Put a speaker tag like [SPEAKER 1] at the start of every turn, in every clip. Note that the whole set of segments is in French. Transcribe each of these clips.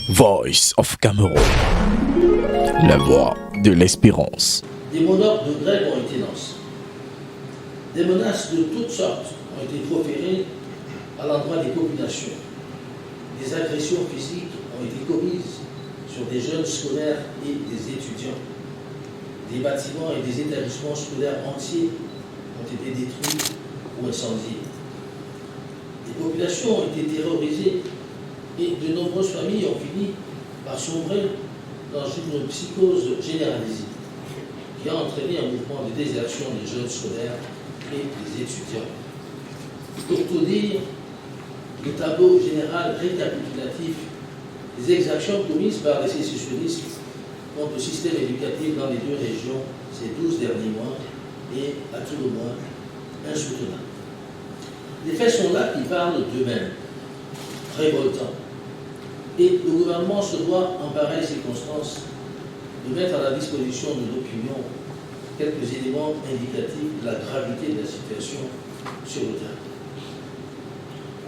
[SPEAKER 1] Voice of Cameroun, la voix de l'espérance.
[SPEAKER 2] Des mots d'ordre de grève ont été lancés. Des menaces de toutes sortes ont été proférées à l'endroit des populations. Des agressions physiques ont été commises sur des jeunes scolaires et des étudiants. Des bâtiments et des établissements scolaires entiers ont été détruits ou incendiés. Les populations ont été terrorisées et de nombreuses familles ont fini par sombrer dans une psychose généralisée qui a entraîné un mouvement de désertion des jeunes scolaires et des étudiants. Pour tout dire, le tableau général récapitulatif des exactions commises par les sécessionnistes contre le système éducatif dans les deux régions ces 12 derniers mois est, à tout le moins, insoutenable. Les faits sont là qui parlent d'eux-mêmes, révoltants. Et le gouvernement se doit, en pareille circonstance, de mettre à la disposition de l'opinion quelques éléments indicatifs de la gravité de la situation sur le terrain.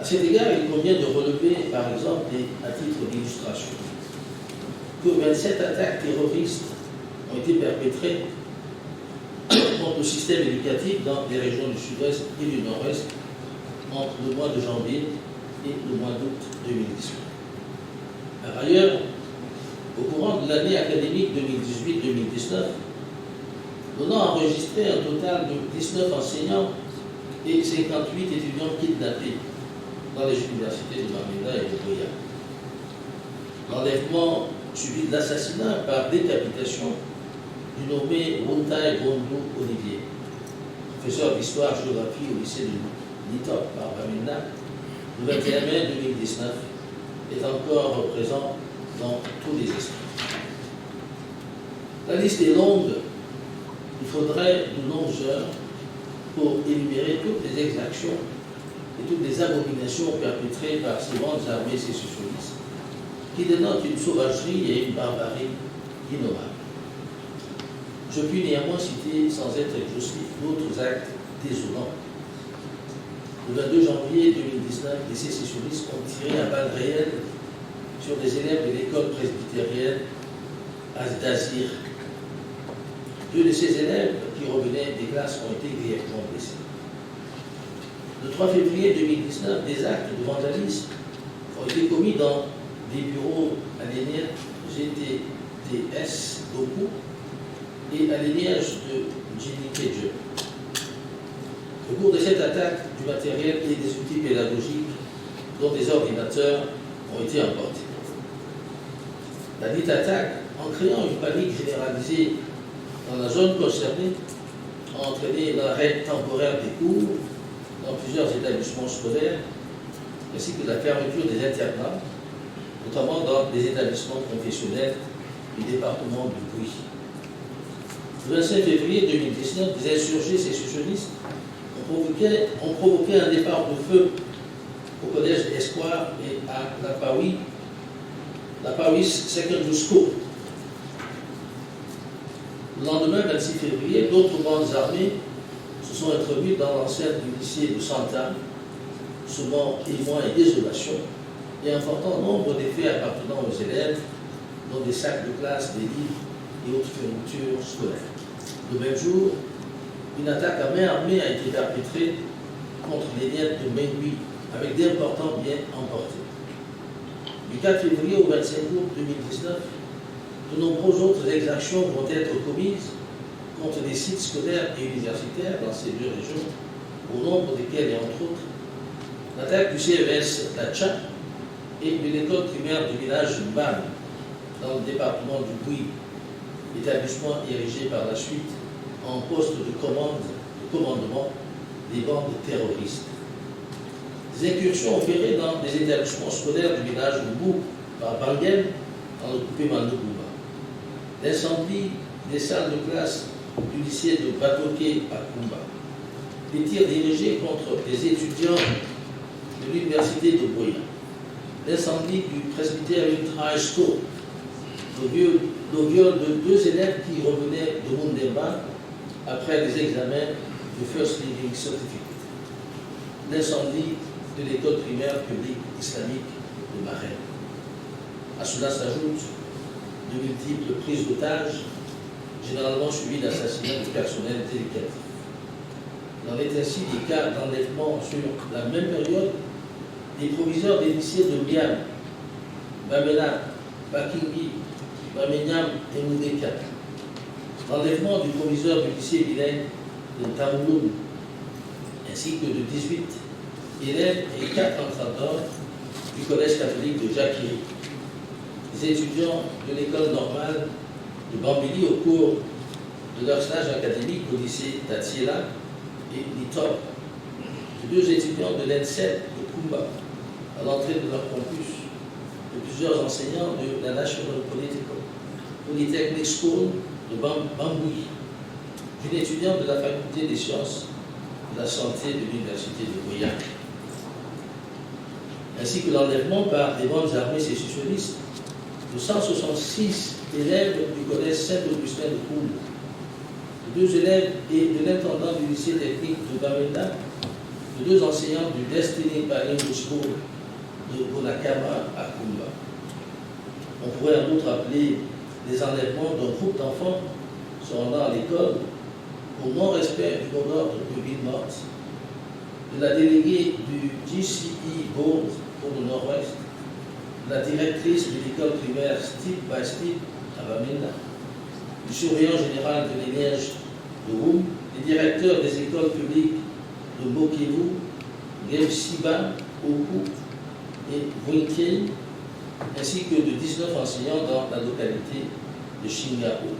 [SPEAKER 2] À cet égard, il convient de relever, par exemple, et à titre d'illustration, que 27 attaques terroristes ont été perpétrées contre le système éducatif dans les régions du sud-ouest et du nord-ouest entre le mois de janvier et le mois d'août 2018. Par ailleurs, au courant de l'année académique 2018-2019, l'ONU a enregistré un total de 19 enseignants et 58 étudiants kidnappés dans les universités de Bamenda et de Boya. L'enlèvement suivi de l'assassinat par décapitation du nommé Wuntai Bondo Olivier, professeur d'histoire-géographie au lycée de Nitop par Bamenda, le 21 mai 2019, est encore présent dans tous les esprits. La liste est longue, il faudrait de longues heures pour énumérer toutes les exactions et toutes les abominations perpétrées par ces grandes armées sécessionnistes qui dénotent une sauvagerie et une barbarie innommables. Je puis néanmoins citer, sans être exhaustif, d'autres actes désolants. Le 22 janvier 2019, les sécessionnistes ont tiré à balles réelles sur des élèves de l'école presbytérienne d'Azir. Deux de ces élèves qui revenaient des classes ont été grièvement blessés. Le 3 février 2019, des actes de vandalisme ont été commis dans des bureaux à l'ENIER GTTS Doku et à l'ENIER de Djinikeje. Au cours de cette attaque, du matériel et des outils pédagogiques, dont des ordinateurs, ont été emportés. La dite attaque, en créant une panique généralisée dans la zone concernée, a entraîné l'arrêt temporaire des cours dans plusieurs établissements scolaires, ainsi que la fermeture des internats, notamment dans des établissements confessionnels du département du Bouy. Le 25 février 2019, des insurgés sécessionnistes ont provoqué un départ de feu au collège Espoir et à la Pawis Secondary School. Le lendemain, 26 février, d'autres bandes armées se sont introduites dans l'enceinte du lycée de Santa, semant émoi et désolation, et un important nombre d'effets appartenant aux élèves, dont des sacs de classe, des livres et autres fournitures scolaires. Le même jour, une attaque à main armée a été perpétrée contre les liens de Mengui, avec d'importants biens emportés. Du 4 février au 25 août 2019, de nombreuses autres exactions vont être commises contre des sites scolaires et universitaires dans ces deux régions, au nombre desquels est entre autres l'attaque du CES Lacha et de l'école primaire du village Mbam, dans le département du Bouy, établissement érigé par la suite en poste de commandement des bandes terroristes. Des incursions opérées dans des établissements scolaires du village de Bou par Bangem, dans le coupé Mandouba. L'incendie des salles de classe du lycée de Batoké à Kumba. Des tirs dirigés contre les étudiants de l'université de Boya. L'incendie du Presbyterian High School. Le viol de deux élèves qui revenaient de Mundemba après les examens du First Living Certificate. L'incendie de l'école primaire publique islamique de Bahreïn. À cela s'ajoutent de multiples prises d'otages, généralement suivies d'assassinats de personnel délicatifs. Il en est ainsi des cas d'enlèvement sur la même période des proviseurs des lycées de Miam, Bamena, Bakingi, Bamenyam et Moudeka. L'enlèvement du proviseur du lycée bilingue de Tamouloun, ainsi que de 18 élèves et 4 entradors du collège catholique de Jakiri. Les étudiants de l'école normale de Bambili au cours de leur stage académique au lycée d'Atiela et Nitop, de 2 étudiants de l'ENSET de Kumba à l'entrée de leur campus, de plusieurs enseignants de la National Polytechnic School de Bambouille, d'une étudiante de la faculté des sciences de la santé de l'université de Gouillac, ainsi que l'enlèvement par des bandes armées sécessionnistes de 166 élèves du collège Saint-Augustin de Koul, de 2 élèves et de l'intendant du lycée technique de Bamenda, de 2 enseignants du Destiny Bilingual School de Bonakama à Kumba. On pourrait en outre appeler les enlèvements d'un groupe d'enfants se rendant à l'école pour non-respect du mot d'ordre de ville morte, de la déléguée du GCE Board pour le Nord-Ouest, de la directrice de l'école primaire Steve by Steve à Bamenda, du surveillant général de l'énergie de Roum, des directeurs des écoles publiques de Bokevu, Gemsiba, Oku et Winkei, ainsi que de 19 enseignants dans la localité de Shingao.